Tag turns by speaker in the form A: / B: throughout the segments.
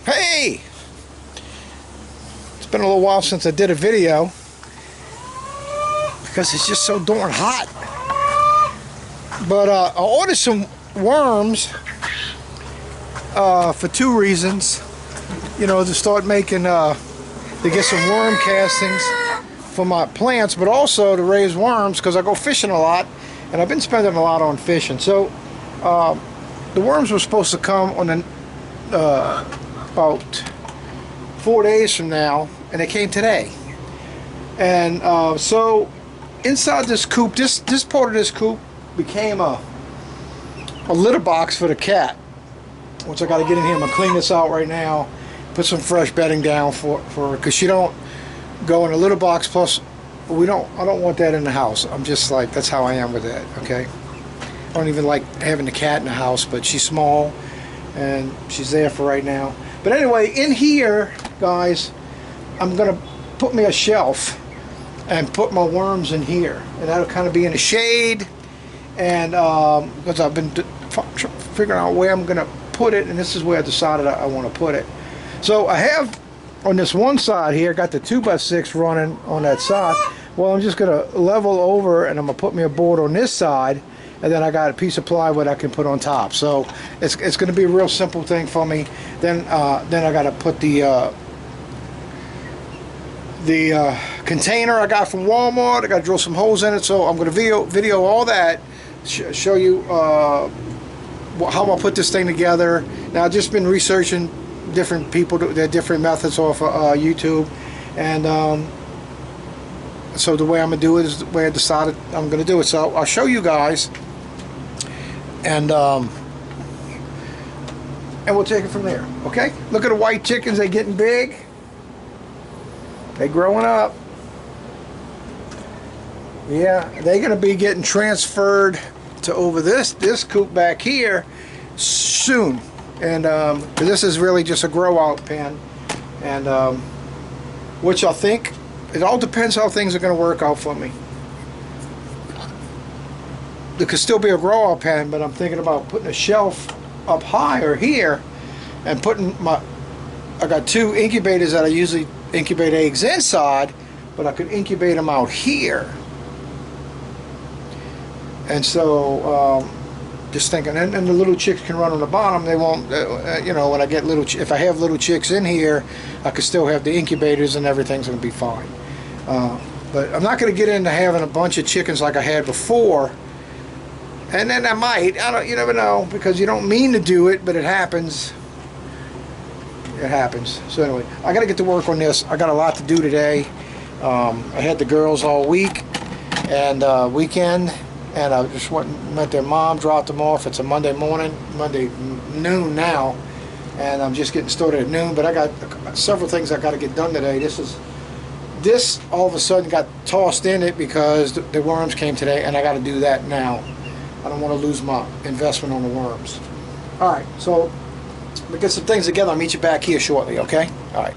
A: Hey! It's been a little while since I did a video because it's just so darn hot. But I ordered some worms for two reasons. You know, to start making, to get some worm castings for my plants, but also to raise worms because I go fishing a lot and I've been spending a lot on fishing. So the worms were supposed to come on about 4 days from now, and they came today. And so inside this coop, this part of this coop became a litter box for the cat, which I got to get in here. I'm gonna clean this out right now, put some fresh bedding down for her, because she don't go in a litter box. Plus I don't want that in the house. I'm just like, that's how I am with that. Okay, I don't even like having the cat in the house, but she's small and she's there for right now. But anyway, in here, guys, I'm gonna put me a shelf and put my worms in here, and that'll kind of be in the shade. And because I've been figuring out where I'm gonna put it, and this is where I decided I want to put it. So I have on this one side here, got the 2x6 running on that side. Well, I'm just gonna level over and I'm gonna put me a board on this side, and then I got a piece of plywood I can put on top. So it's gonna be a real simple thing for me. Then I gotta put the container I got from Walmart. I gotta drill some holes in it. So I'm gonna video all that, show you how I'll put this thing together. Now I've just been researching different people, their different methods off of YouTube, and so the way I'm gonna do it is the way I decided I'm gonna do it. So I'll show you guys, and we'll take it from there. Okay, look at the white chickens. They're getting big, they're growing up. Yeah, they're gonna be getting transferred to over this coop back here soon. And this is really just a grow out pen, and which I think it all depends how things are going to work out for me. There could still be a grow out pen, but I'm thinking about putting a shelf up higher here and putting I got two incubators that I usually incubate eggs inside, but I could incubate them out here. And so just thinking, and the little chicks can run on the bottom. They won't, you know, when I get if I have little chicks in here, I could still have the incubators and everything's going to be fine. But I'm not going to get into having a bunch of chickens like I had before. And then I might, you never know, because you don't mean to do it, but it happens. It happens. So anyway, I got to get to work on this. I got a lot to do today. I had the girls all week and weekend. And I just went and met their mom, dropped them off. It's a Monday morning, Monday noon now, and I'm just getting started at noon. But I got several things I got to get done today. This all of a sudden got tossed in it because the worms came today, and I got to do that now. I don't want to lose my investment on the worms. All right, so we'll get some things together. I'll meet you back here shortly. Okay? All right.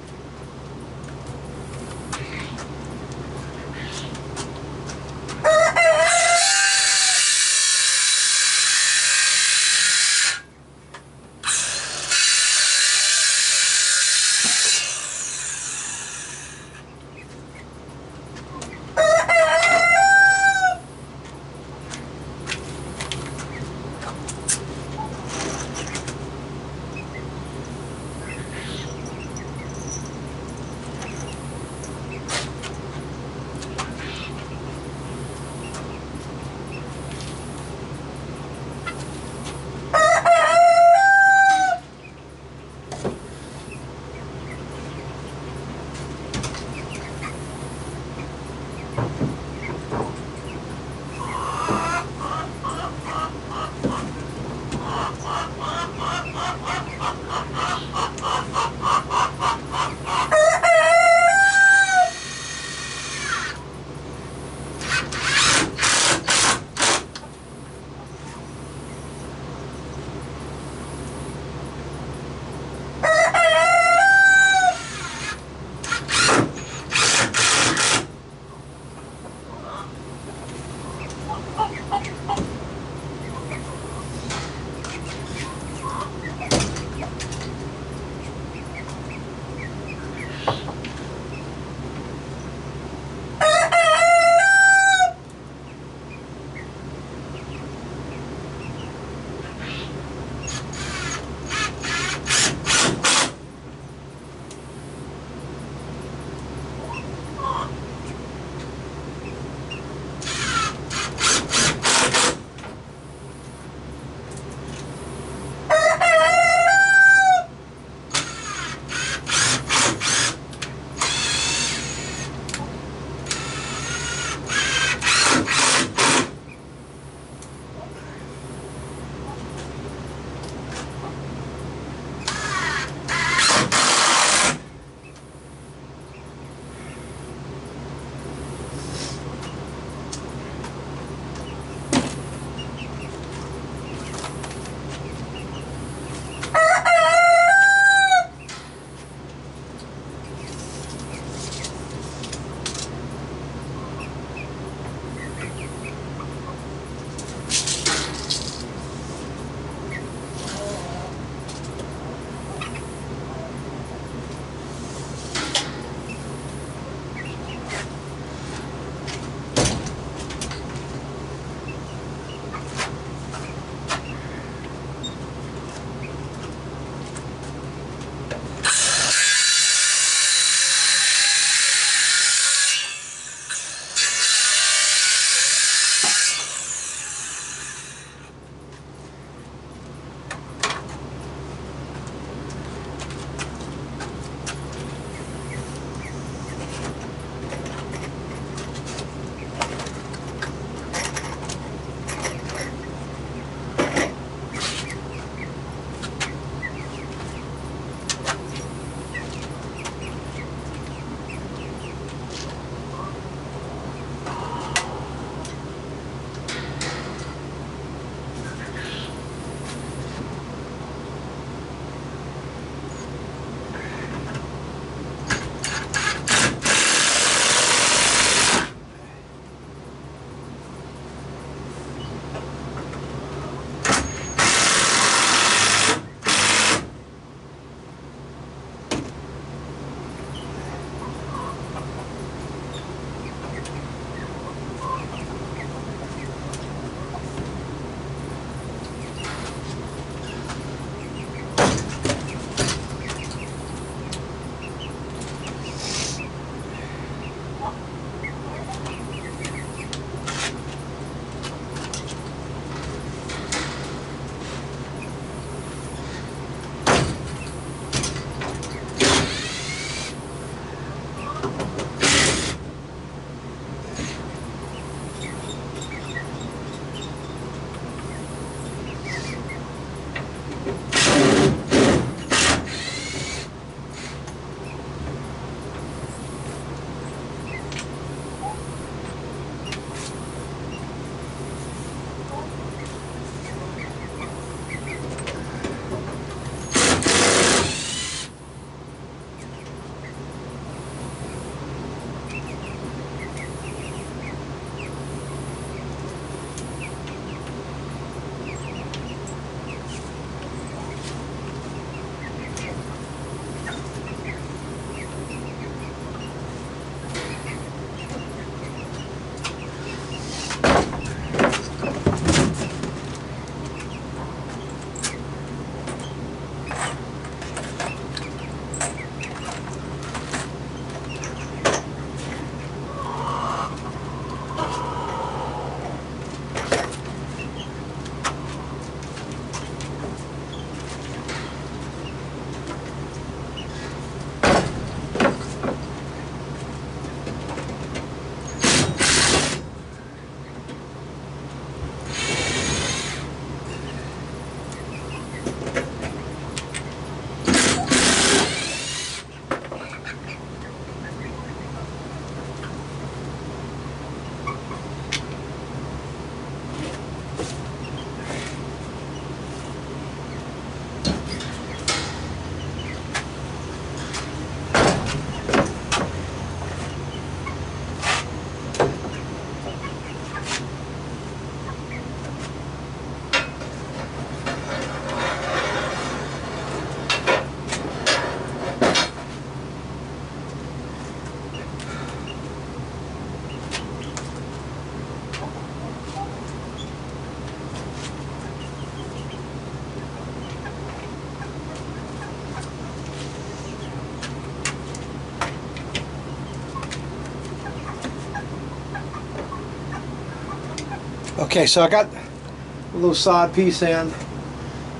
A: Okay, so I got a little side piece in,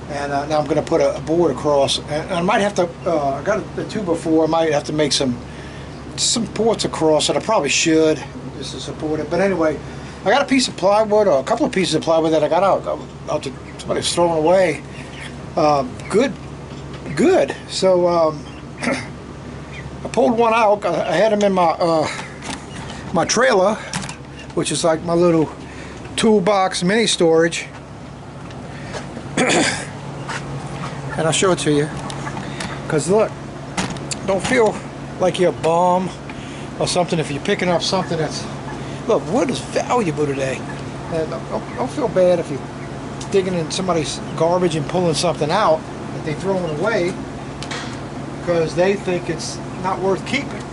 A: and now I'm going to put a board across. And I might have to, I got the 2x4, I might have to make some ports across it. I probably should, just to support it. But anyway, I got a piece of plywood, or a couple of pieces of plywood that I got out to somebody's throwing away. Good. So I pulled one out. I had them in my trailer, which is like my little toolbox mini storage. And I'll show it to you. Because look, don't feel like you're a bum or something if you're picking up something that's... Look, wood is valuable today. And don't feel bad if you're digging in somebody's garbage and pulling something out that they're throwing away because they think it's not worth keeping.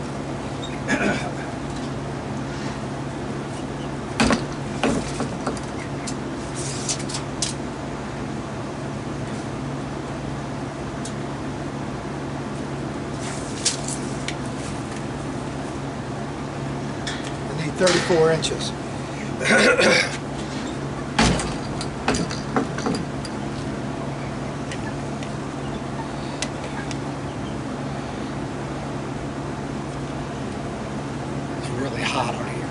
A: I need 34 inches. Really hot out here.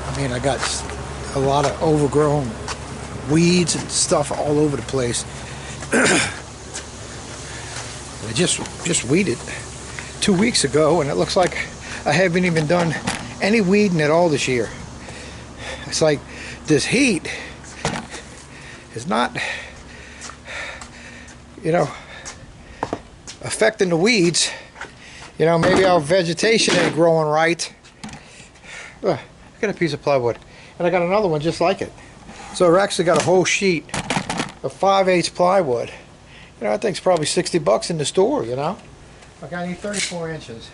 A: I mean, I got a lot of overgrown weeds and stuff all over the place. I just weeded 2 weeks ago, and it looks like I haven't even done any weeding at all this year. It's like this heat is not, you know, affecting the weeds. You know, maybe our vegetation ain't growing right. I got a piece of plywood, and I got another one just like it. So I actually got a whole sheet of 5/8 plywood. You know, I think it's probably 60 bucks in the store, you know. Okay, I need 34 inches.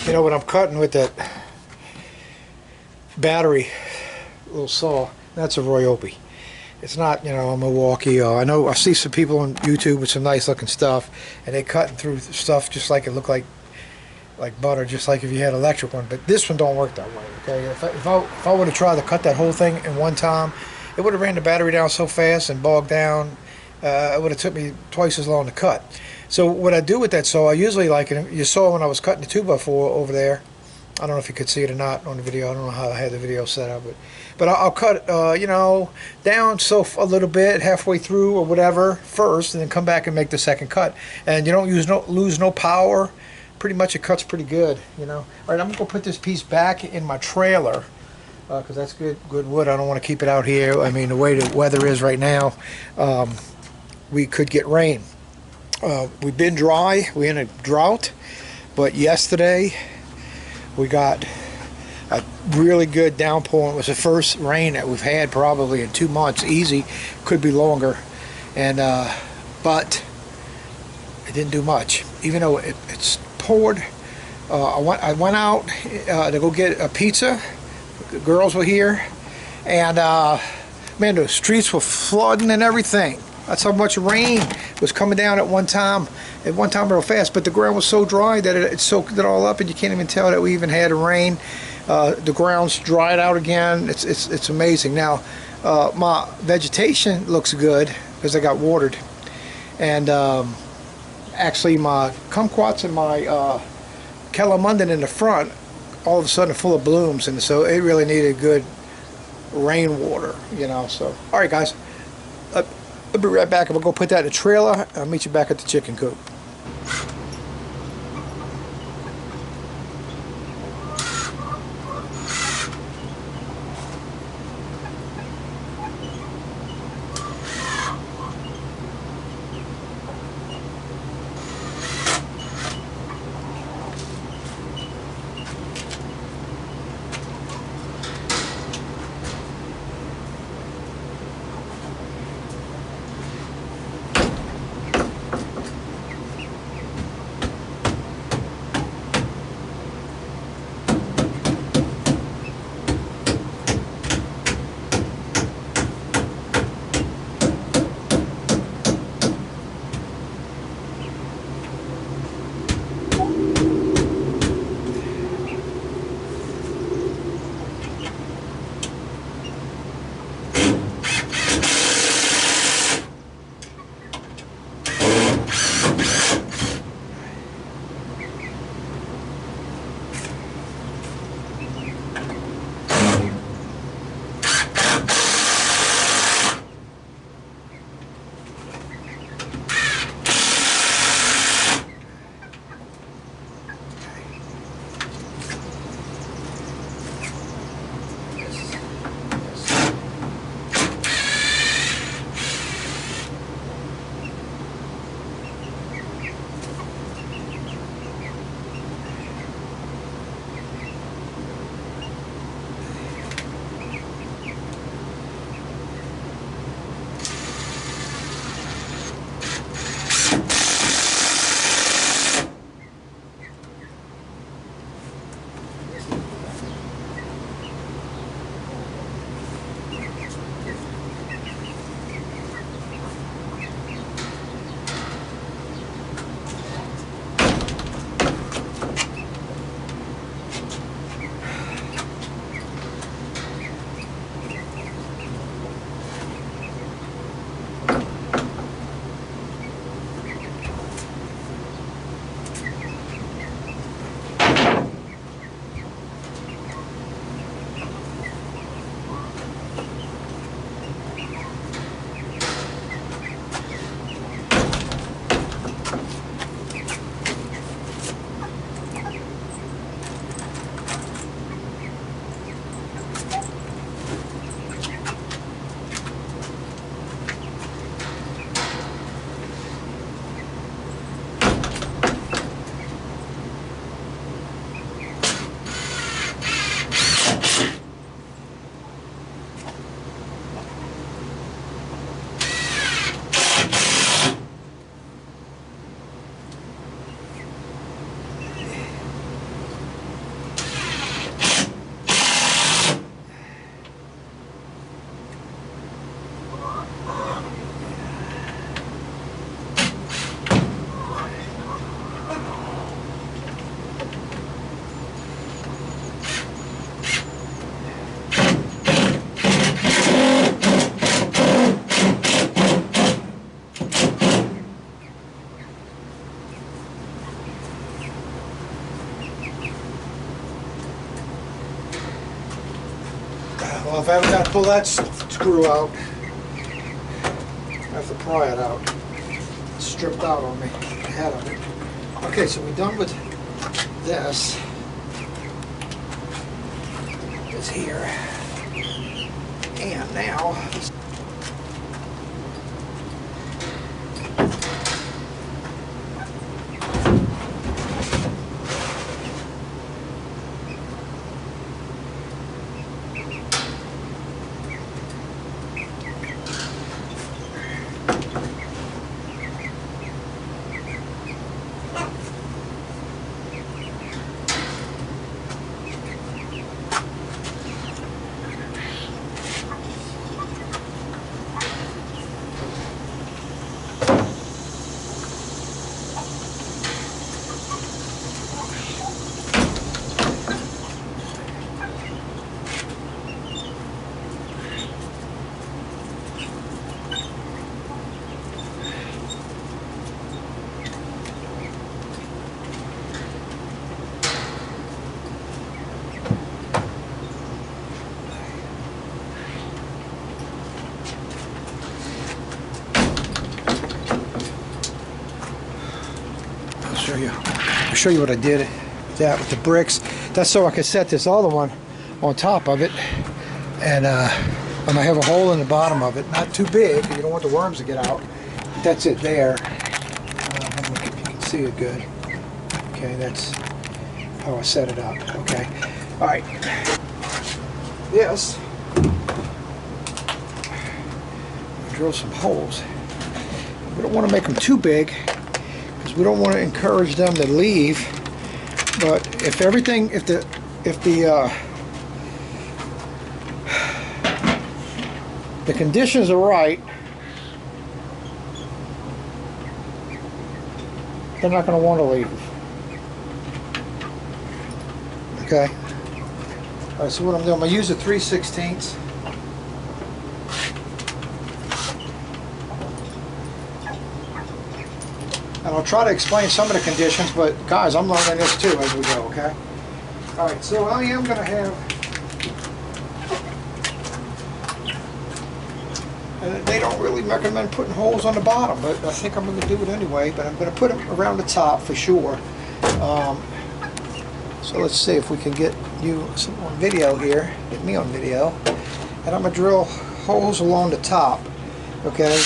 A: You know what I'm cutting with that battery little saw? That's a Ryobi. It's not, you know, a Milwaukee. I know I see some people on YouTube with some nice looking stuff, and they're cutting through stuff just like it looked like butter, just like if you had an electric one. But this one don't work that way. Okay, if I would have tried to cut that whole thing in one time, it would have ran the battery down so fast and bogged down. It would have took me twice as long to cut. So what I do with that saw, I usually, like, you saw when I was cutting the 2x4 over there. I don't know if you could see it or not on the video. I don't know how I had the video set up, but I'll cut, you know, down so a little bit, halfway through or whatever first, and then come back and make the second cut. And you don't lose no power. Pretty much it cuts pretty good, you know. All right, I'm gonna go put this piece back in my trailer because that's good wood. I don't want to keep it out here. I mean, the way the weather is right now, we could get rain. We've been dry. We're in a drought, but yesterday we got a really good downpour. It was the first rain that we've had probably in 2 months, easy. Could be longer, and but it didn't do much. Even though it's poured, I went out to go get a pizza. The girls were here, And man, the streets were flooding and everything. That's how much rain was coming down at one time real fast. But the ground was so dry that it soaked it all up, and you can't even tell that we even had rain. The ground's dried out again. It's amazing. Now my vegetation looks good because I got watered, and actually my kumquats and my calamundan in the front all of a sudden are full of blooms, and so it really needed good rainwater, you know. So all right, guys, I'll be right back. I'm gonna go put that in the trailer. I'll meet you back at the chicken coop. Well, if I haven't got to pull that screw out, I have to pry it out. It's stripped out on me, the head of it. Okay, so we're done with this. It's here. And now, I'll show you what I did with that with the bricks. That's so I could set this other one on top of it, and I'm gonna have a hole in the bottom of it, not too big, you don't want the worms to get out. But that's it there. I don't know if you can see it good. Okay, that's how I set it up. Okay, all right. Yes. Drill some holes. We don't want to make them too big because we don't want to encourage them to leave. But if everything, if the conditions are right, they're not going to want to leave. Okay. All right. So what I'm doing, I'm going to use a 3/16. And I'll try to explain some of the conditions, but guys, I'm learning this too as we go, okay? Alright, so I am going to have, and they don't really recommend putting holes on the bottom, but I think I'm going to do it anyway, but I'm going to put them around the top for sure. So let's see if we can get you some on video here, get me on video, and I'm going to drill holes along the top, okay?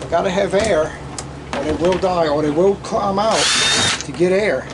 A: Gotta have air, or they will die, or they will climb out to get air.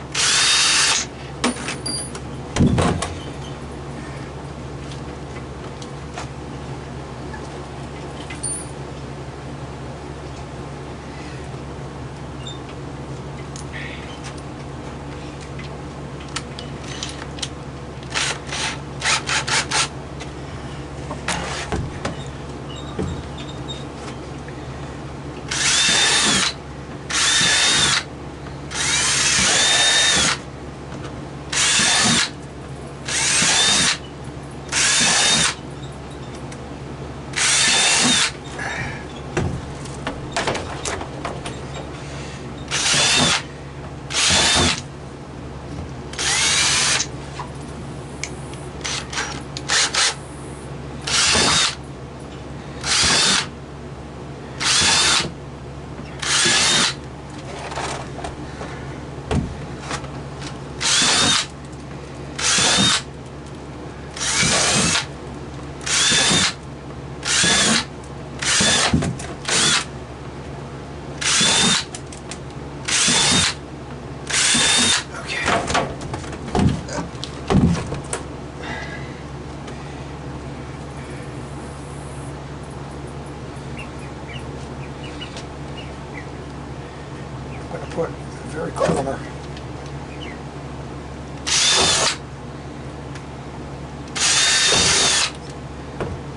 A: Put the very corner.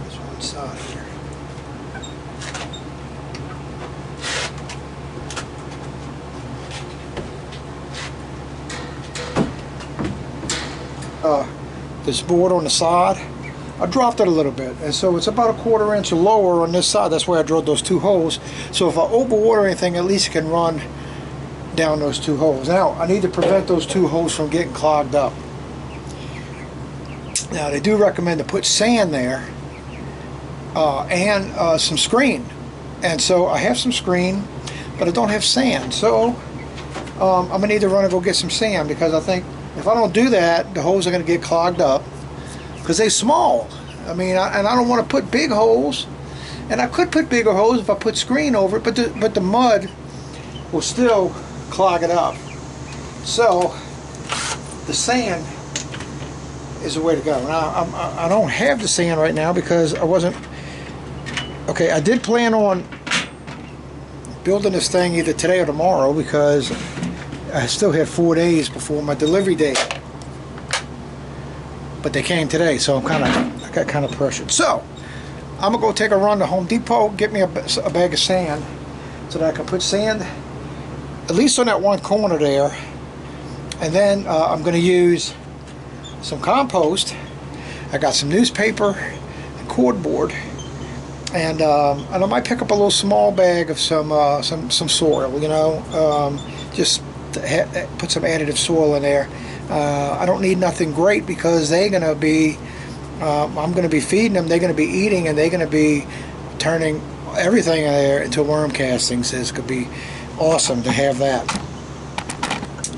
A: There's one side here. This board on the side, I dropped it a little bit, and so it's about a 1/4 inch lower on this side. That's why I drilled those 2 holes. So if I overwater anything, at least it can run down those 2 holes. Now I need to prevent those 2 holes from getting clogged up. Now they do recommend to put sand there and some screen, and so I have some screen, but I don't have sand. So I'm gonna need to run and go get some sand, because I think if I don't do that, the holes are gonna get clogged up because they're small. I mean, and I don't want to put big holes, and I could put bigger holes if I put screen over it, but the mud will still clog it up. So the sand is the way to go. Now I don't have the sand right now because I wasn't, okay, I did plan on building this thing either today or tomorrow because I still had 4 days before my delivery date, but they came today, so I got kind of pressured. So I'm gonna go take a run to Home Depot, get me a bag of sand so that I can put sand at least on that one corner there, and then I'm going to use some compost. I got some newspaper and cardboard, and I might pick up a little small bag of some soil, you know, just to put some additive soil in there, I don't need nothing great because they're going to be, I'm going to be feeding them, they're going to be eating, and they're going to be turning everything in there into worm castings. It's going to be awesome to have that.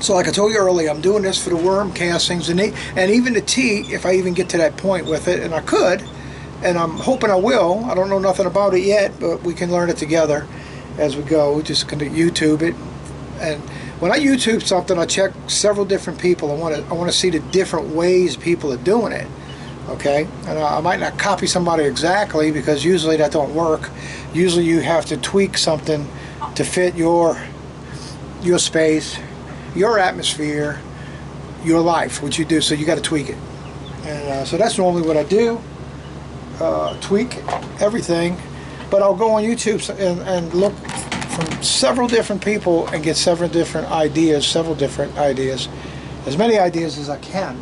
A: So like I told you earlier, I'm doing this for the worm castings and even the tea, if I even get to that point with it, and I could, and I'm hoping I will. I don't know nothing about it yet, but we can learn it together as we go. We're just going to YouTube it. And when I YouTube something, I check several different people. I want to see the different ways people are doing it. Okay, and I might not copy somebody exactly because usually that don't work. Usually you have to tweak something to fit your space, your atmosphere, your life, what you do. So you got to tweak it, and so that's normally what I do. Tweak everything, but I'll go on YouTube and look from several different people and get several different ideas, as many ideas as I can,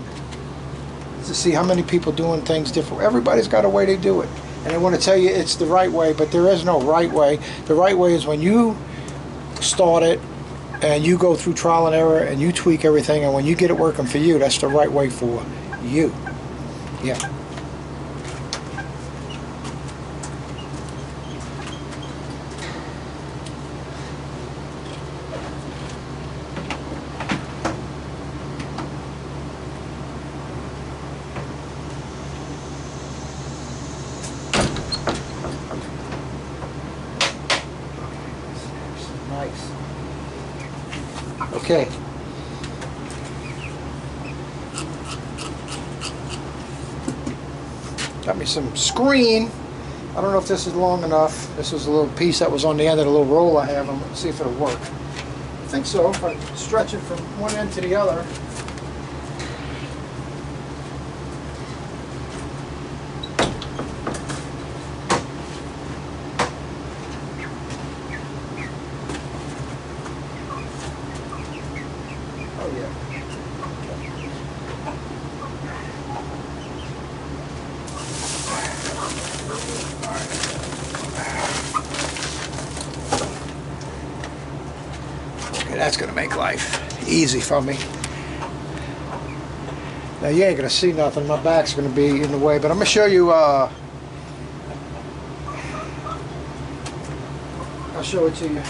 A: to see how many people doing things different. Everybody's got a way they do it, and I want to tell you it's the right way, but there is no right way. The right way is when you start it and you go through trial and error and you tweak everything, and when you get it working for you, that's the right way for you. Yeah. Nice. Okay. Got me some screen. I don't know if this is long enough. This is a little piece that was on the end of the little roll I have. I'm going to see if it'll work. I think so. If I stretch it from one end to the other. That's going to make life easy for me. Now you ain't going to see nothing. My back's going to be in the way, but I'm going to show you. I'll show it to you.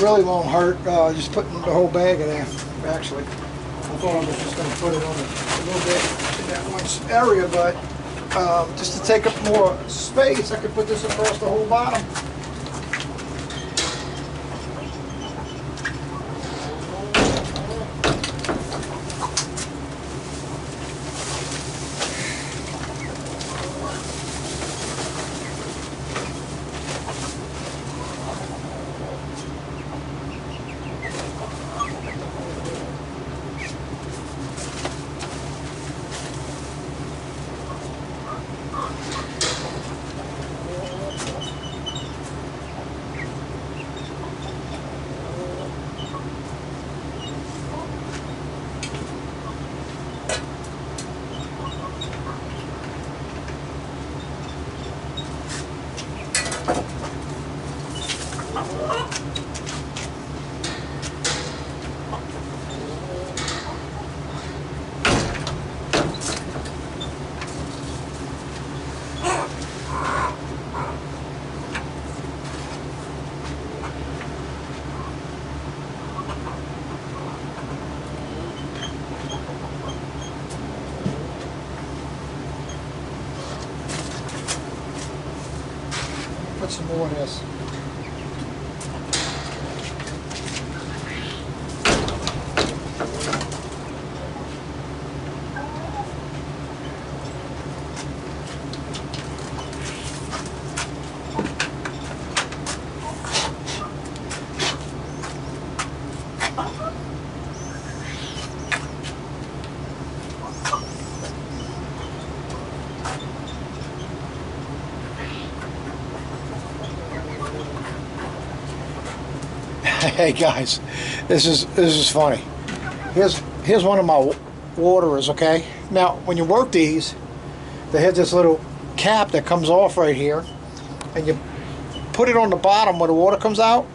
A: Really won't hurt, just putting the whole bag in there, actually. I thought I was just going to put it on a little bit in that one area, but just to take up more space, I could put this across the whole bottom. some more of this. Hey guys, this is funny. Here's one of my waterers, okay? Now, when you work these, they have this little cap that comes off right here, and you put it on the bottom where the water comes out,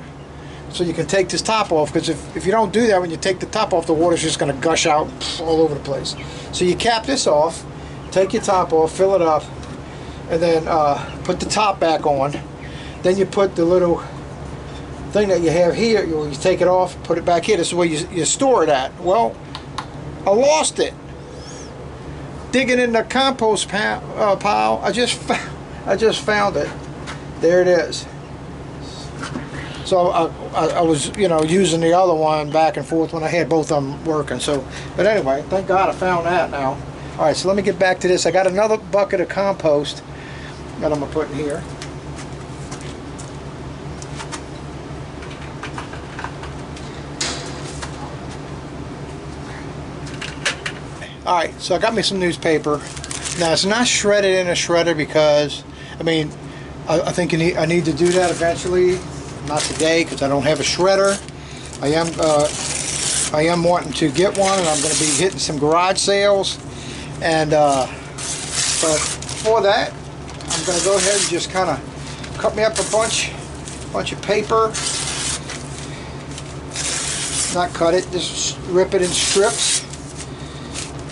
A: so you can take this top off, because if you don't do that, when you take the top off, the water's just going to gush out all over the place. So you cap this off, take your top off, fill it up, and then put the top back on. Then you put the little thing that you have here, you take it off, put it back here. This is where you store it at. Well, I lost it digging in the compost pile. I just found it. There it is. So I was, you know, using the other one back and forth when I had both of them working. So, but anyway, thank God I found that now. All right, so let me get back to this. I got another bucket of compost that I'm gonna put in here. Alright, so I got me some newspaper. Now, it's not shredded in a shredder because, I mean, I think I need to do that eventually. Not today because I don't have a shredder. I am wanting to get one, and I'm going to be hitting some garage sales. And but for that, I'm going to go ahead and just kind of cut me up a bunch of paper. Not cut it, just rip it in strips.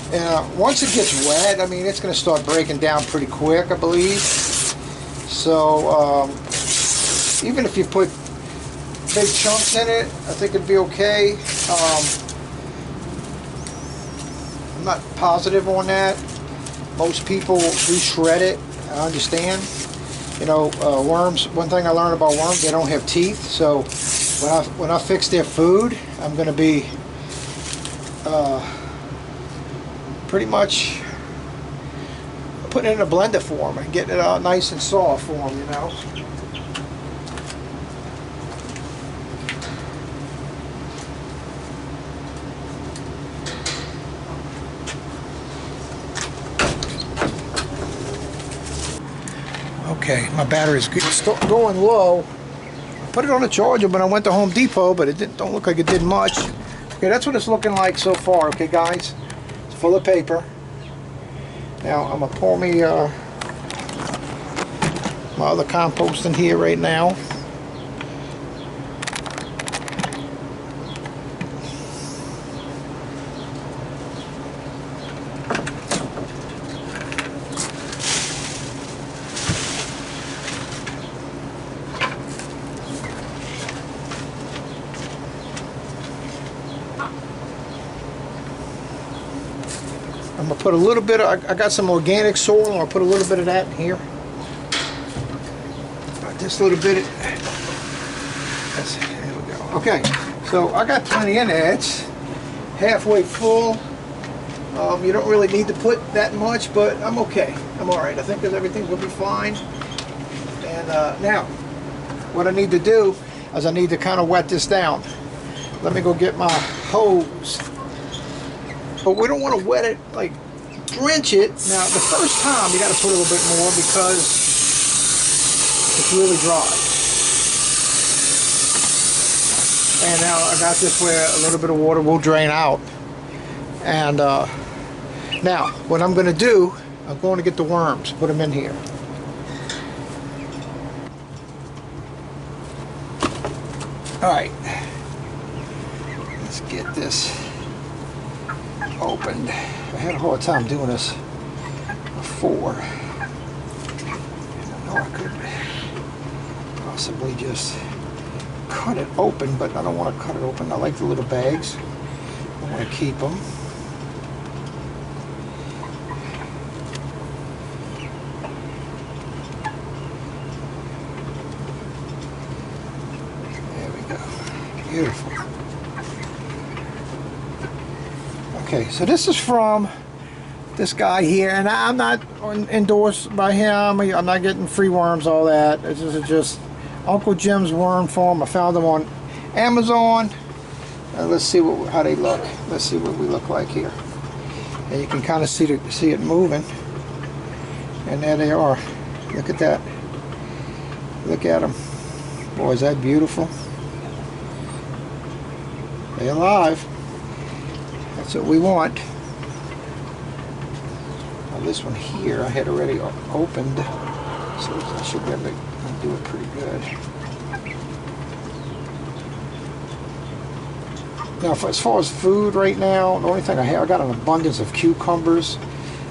A: And once it gets wet, I mean, it's going to start breaking down pretty quick, I believe. So even if you put big chunks in it, I think it'd be okay. I'm not positive on that. Most people do shred it, I understand. You know, worms, one thing I learned about worms, they don't have teeth. So when I fix their food, I'm going to be pretty much putting it in a blender for them and getting it all nice and soft for them, you know. Okay, my battery's going low. I put it on a charger when I went to Home Depot, but it don't look like it did much. Okay, that's what it's looking like so far, okay guys? Full of paper. Now I'm gonna pour me my other compost in here right now. I'm going to put a little bit of, I got some organic soil, I'll put a little bit of that in here. Just a little bit. There we go. Okay, so I got plenty in there. It's halfway full. You don't really need to put that much, but I'm okay. I'm alright. I think that everything's going to be fine. And now, what I need to do is I need to kind of wet this down. Let me go get my hose. But we don't want to wet it, like drench it. Now, the first time you got to put a little bit more because it's really dry. And now I got this where a little bit of water will drain out. And now, what I'm going to do, I'm going to get the worms, put them in here. All right, let's get this opened. I had a hard time doing this before. I know I could possibly just cut it open, but I don't want to cut it open. I like the little bags. I want to keep them. Okay, so this is from this guy here, and I'm not endorsed by him. I'm not getting free worms, all that. This is just Uncle Jim's worm farm. I found them on Amazon. Let's see how they look. Let's see what we look like here. And you can kind of see it moving. And there they are. Look at that. Look at them. Boy, is that beautiful. They're alive. That's what we want. Now this one here I had already opened, so I should be able to do it pretty good. Now, as far as food right now, the only thing I got an abundance of cucumbers.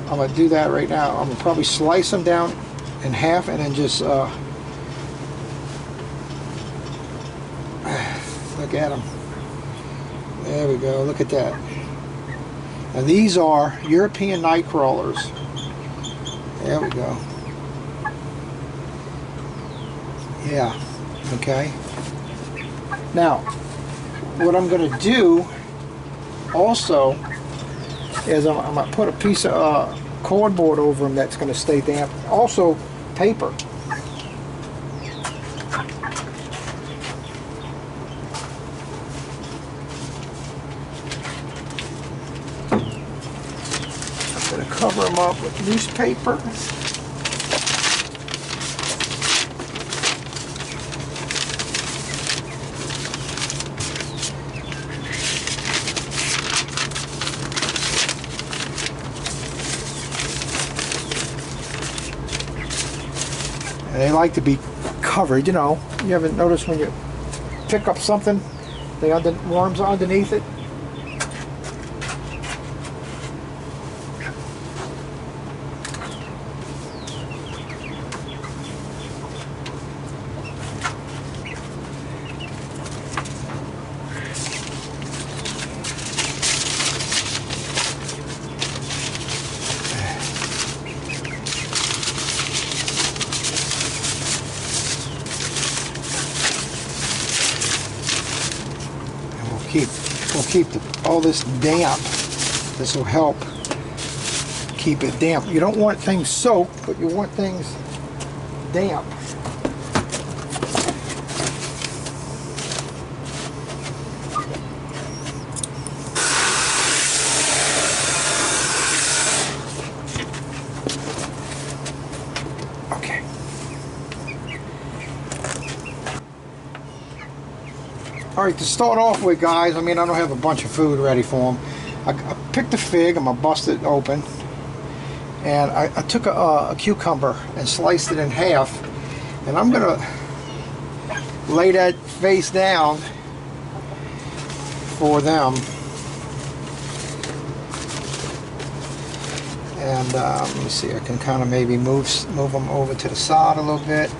A: I'm going to do that right now. I'm going to probably slice them down in half and then just look at them. There we go. Look at that. Now these are European night crawlers. There we go. Yeah. Okay. Now, what I'm going to do also is I'm going to put a piece of cardboard over them that's going to stay damp. Also, paper. I'm going to cover them up with newspaper. And they like to be covered, you know. You ever notice when you pick up something, the worms are underneath it? We'll keep all this damp. This will help keep it damp. You don't want things soaked, but you want things damp. Okay. Alright, to start off with, guys, I mean, I don't have a bunch of food ready for them. I picked a fig, I'm going to bust it open. And I took a cucumber and sliced it in half. And I'm going to lay that face down for them. And let me see, I can kind of maybe move them over to the side a little bit.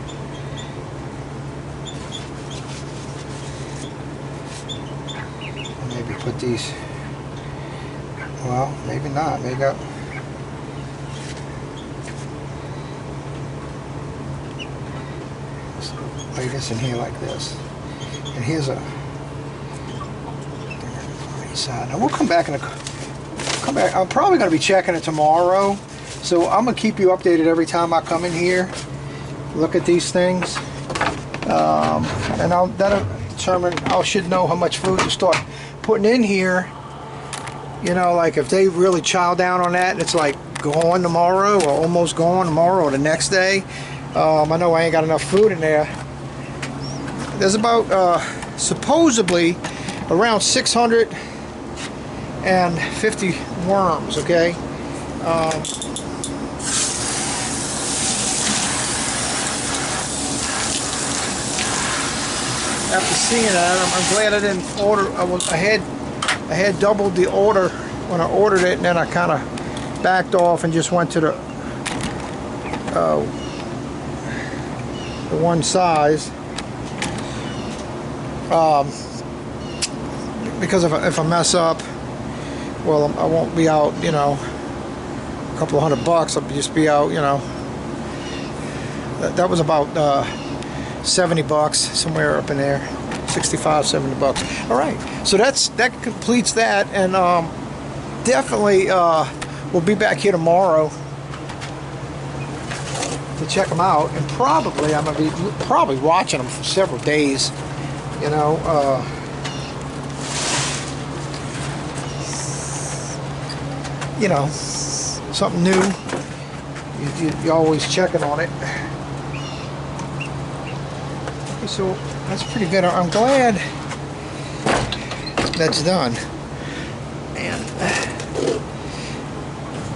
A: Put these, well, maybe not, maybe I'll lay this in here like this. And here's a side. Now we'll come back I'm probably going to be checking it tomorrow, so I'm going to keep you updated every time I come in here, look at these things, and that'll determine, I should know how much food to start putting in here. You know, like if they really chow down on that and it's like gone tomorrow or almost gone tomorrow or the next day, I know I ain't got enough food in there. There's about supposedly around 650 worms, okay? After seeing that, I'm glad I didn't order. I had doubled the order when I ordered it, and then I kind of backed off and just went to the one size. Because if I mess up, well, I won't be out, you know, a couple of $100. I'll just be out, you know. That was about $70, somewhere up in there, 65, $70. All right, so that completes that, and definitely will be back here tomorrow to check them out, and probably I'm gonna be watching them for several days. You know, something new. You're always checking on it. Okay, so that's pretty good. I'm glad that's done. And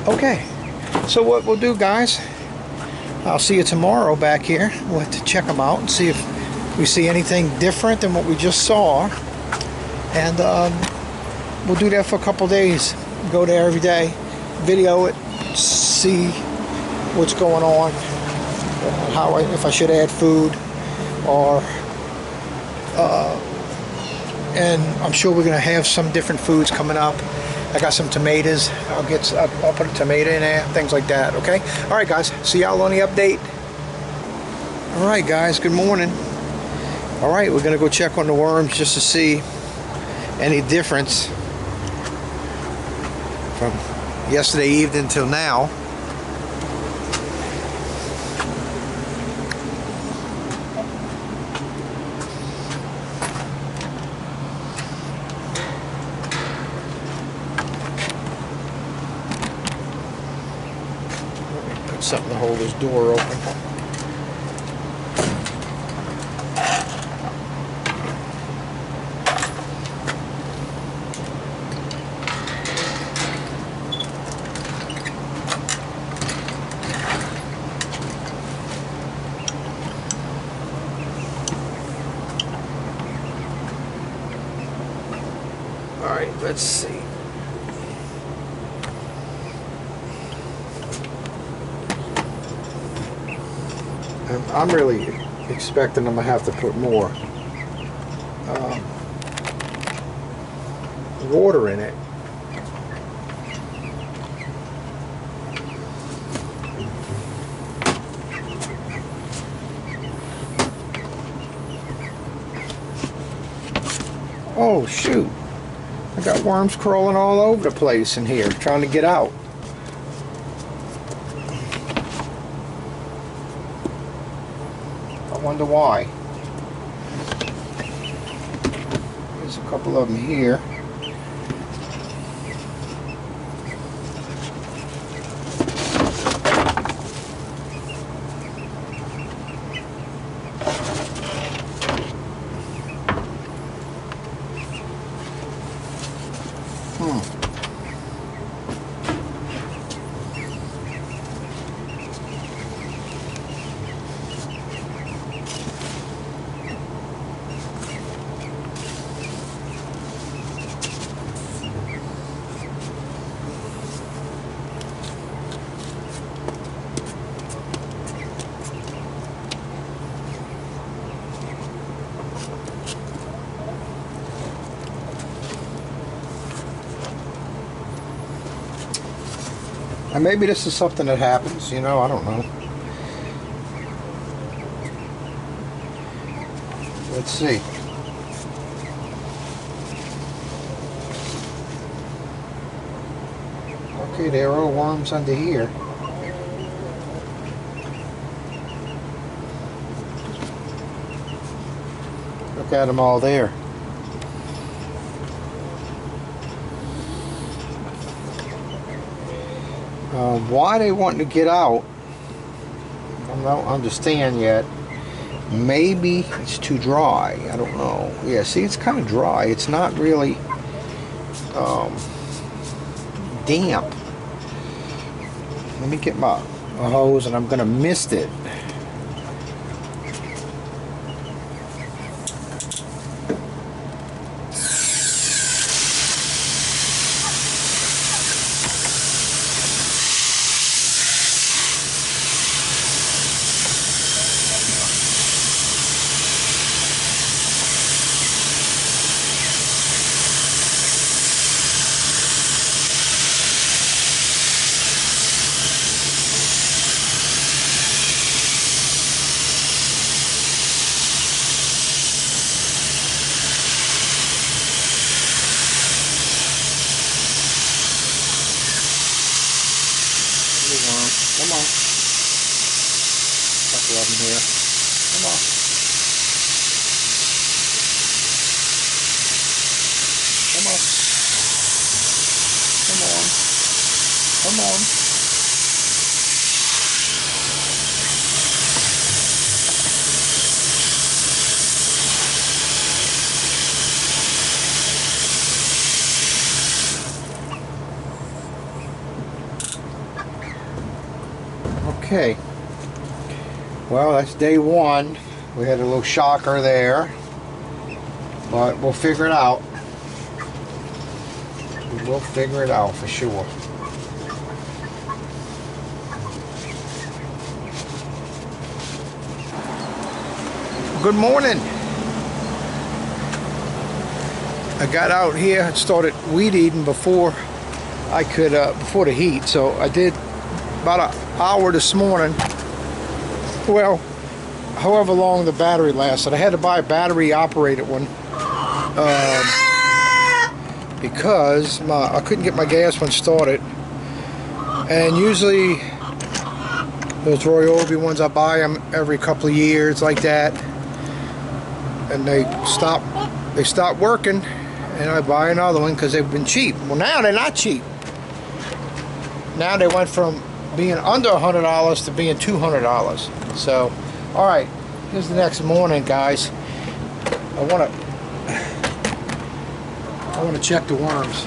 A: okay, so what we'll do, guys, I'll see you tomorrow back here. We'll have to check them out and see if we see anything different than what we just saw. And we'll do that for a couple days. Go there every day, video it, see what's going on, if I should add food, or and I'm sure we're gonna have some different foods coming up. I got some tomatoes. I'll put a tomato in there, things like that. Okay. All right, guys. See y'all on the update. All right, guys. Good morning. All right, we're gonna go check on the worms just to see any difference from yesterday evening till now. Something to hold this door open. All right, let's see. I'm really expecting I'm gonna have to put more water in it. Oh shoot, I got worms crawling all over the place in here trying to get out. I wonder why. There's a couple of them here. And maybe this is something that happens, you know, I don't know. Let's see. Okay, there are worms under here. Look at them all there. Why they want to get out, I don't understand yet. Maybe it's too dry. I don't know. Yeah, see, it's kind of dry. It's not really damp. Let me get my hose, and I'm going to mist it. Come on. Couple of them here. Come on. Come on. Come on. Come on. Okay, well, that's day one. We had a little shocker there, but we'll figure it out. We will figure it out for sure. Good morning. I got out here and started weed eating before I could, before the heat, so I did about an hour this morning. Well, however long the battery lasted. I had to buy a battery operated one because I couldn't get my gas one started, and usually those Ryobi ones, I buy them every couple of years like that, and they stop working, and I buy another one because they've been cheap. Well, now they're not cheap. Now they went from being under $100 to being $200. So, all right, here's the next morning, guys. I want to check the worms.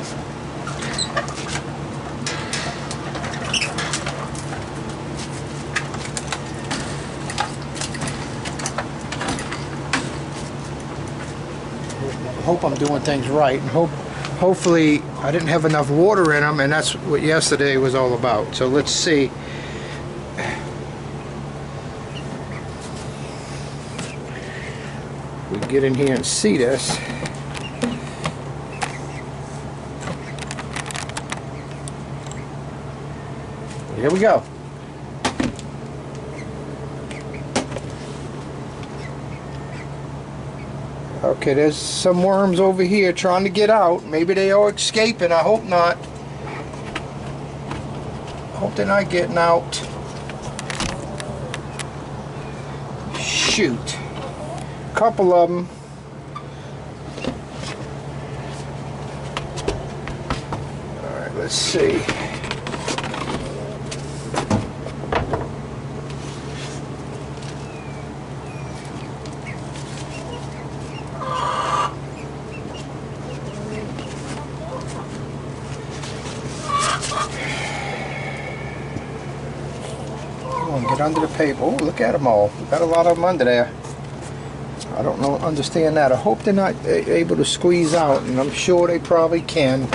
A: Hope I'm doing things right, and hopefully I didn't have enough water in them, and that's what yesterday was all about. So let's see. We get in here and see this. Here we go. Okay, there's some worms over here trying to get out. Maybe they are escaping. I hope not. Hope they're not getting out. Shoot. Couple of them. Alright, let's see. Get under the paper. Oh, look at them all. We've got a lot of them under there. I don't know, understand that. I hope they're not able to squeeze out, and I'm sure they probably can.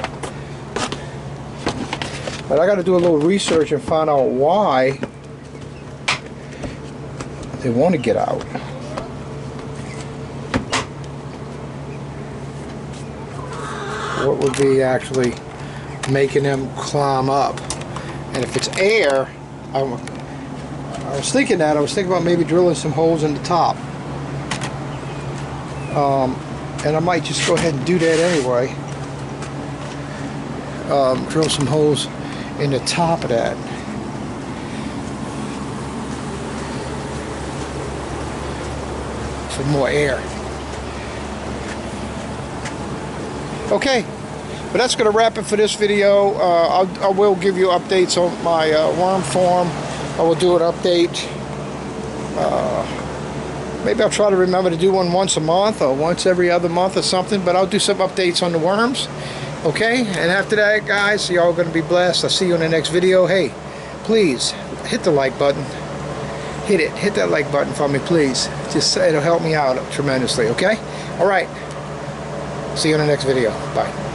A: But I got to do a little research and find out why they want to get out. What would be actually making them climb up? And if it's air, I was thinking about maybe drilling some holes in the top. And I might just go ahead and do that anyway. Drill some holes in the top of that. For more air. Okay, but that's going to wrap it for this video. I will give you updates on my worm farm. I will do an update. Maybe I'll try to remember to do one once a month or once every other month or something, but I'll do some updates on the worms. Okay, and after that, guys, y'all going to be blessed. I'll see you in the next video. Hey, please hit the like button. Hit that like button for me, please. Just it'll help me out tremendously. Okay, all right, see you in the next video. Bye.